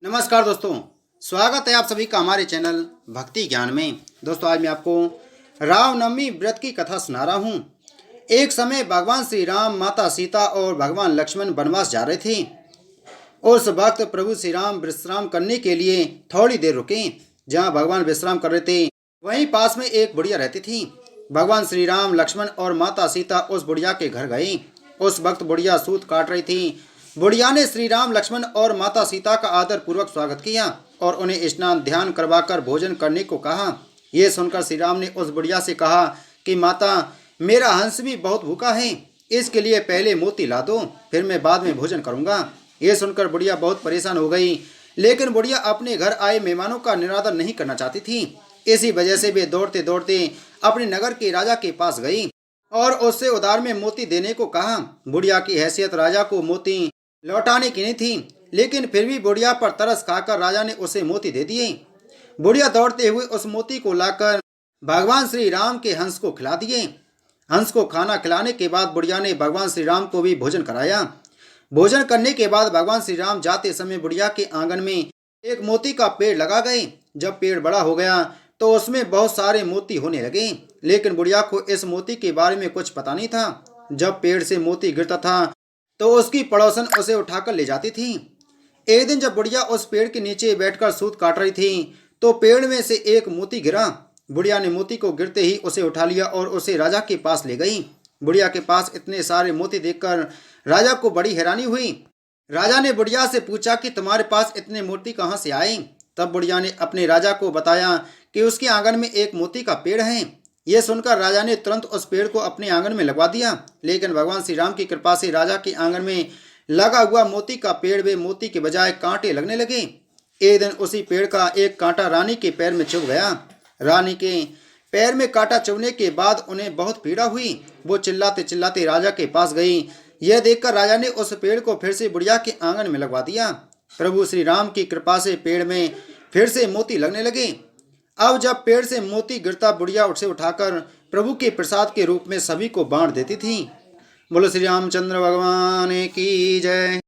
नमस्कार दोस्तों, स्वागत है आप सभी का हमारे चैनल भक्ति ज्ञान में। दोस्तों आज मैं आपको रामनवमी व्रत की कथा सुना रहा हूँ। एक समय भगवान श्री राम, माता सीता और भगवान लक्ष्मण वनवास जा रहे थे। उस वक्त प्रभु श्री राम विश्राम करने के लिए थोड़ी देर रुके। जहाँ भगवान विश्राम कर रहे थे वहीं पास में एक बुढ़िया रहती थी। भगवान श्री राम, लक्ष्मण और माता सीता उस बुढ़िया के घर गए। उस वक्त बुढ़िया सूत काट रही थी। बुढ़िया ने श्री राम, लक्ष्मण और माता सीता का आदर पूर्वक स्वागत किया और उन्हें स्नान ध्यान करवाकर भोजन करने को कहा। यह सुनकर श्री राम ने उस बुढ़िया से कहा कि माता, मेरा हंस भी बहुत भूखा है, इसके लिए पहले मोती ला दो, फिर मैं बाद में भोजन करूंगा। यह सुनकर बुढ़िया बहुत परेशान हो गई, लेकिन बुढ़िया अपने घर आए मेहमानों का निरादर नहीं करना चाहती थी। इसी वजह से वे दौड़ते दौड़ते अपने नगर के राजा के पास गई और उससे उधार में मोती देने को कहा। बुढ़िया की हैसियत राजा को मोती लौटाने की नहीं थी, लेकिन फिर भी बुढ़िया पर तरस खाकर राजा ने उसे मोती दे दिए। बुढ़िया दौड़ते हुए उस मोती को लाकर भगवान श्री राम के हंस को खिला दिए। हंस को खाना खिलाने के बाद बुढ़िया ने भगवान श्री राम को भी भोजन कराया। भोजन करने के बाद भगवान श्री राम जाते समय बुढ़िया के आंगन में एक मोती का पेड़ लगा गए। जब पेड़ बड़ा हो गया तो उसमें बहुत सारे मोती होने लगे, लेकिन बुढ़िया को इस मोती के बारे में कुछ पता नहीं था। जब पेड़ से मोती गिरता था तो उसकी पड़ोसन उसे उठाकर ले जाती थी। एक दिन जब बुढ़िया उस पेड़ के नीचे बैठकर सूत काट रही थी तो पेड़ में से एक मोती गिरा। बुढ़िया ने मोती को गिरते ही उसे उठा लिया और उसे राजा के पास ले गई। बुढ़िया के पास इतने सारे मोती देखकर राजा को बड़ी हैरानी हुई। राजा ने बुढ़िया से पूछा कि तुम्हारे पास इतने मोती कहाँ से आए। तब बुढ़िया ने अपने राजा को बताया कि उसके आंगन में एक मोती का पेड़ है। यह सुनकर राजा ने तुरंत उस पेड़ को अपने आंगन में लगवा दिया, लेकिन भगवान श्री राम की कृपा से राजा के आंगन में लगा हुआ मोती का पेड़ में मोती के बजाय कांटे लगने लगे। एक दिन उसी पेड़ का एक कांटा रानी के पैर में चुभ गया। रानी के पैर में कांटा चुभने के बाद उन्हें बहुत पीड़ा हुई। वो चिल्लाते चिल्लाते राजा के पास गई। यह देखकर राजा ने उस पेड़ को फिर से बुढ़िया के आंगन में लगवा दिया। प्रभु श्री राम की कृपा से पेड़ में फिर से मोती लगने लगे। अब जब पेड़ से मोती गिरता बुढ़िया उसे उठाकर प्रभु के प्रसाद के रूप में सभी को बांट देती थी। बोलो श्री रामचंद्र भगवान की जय।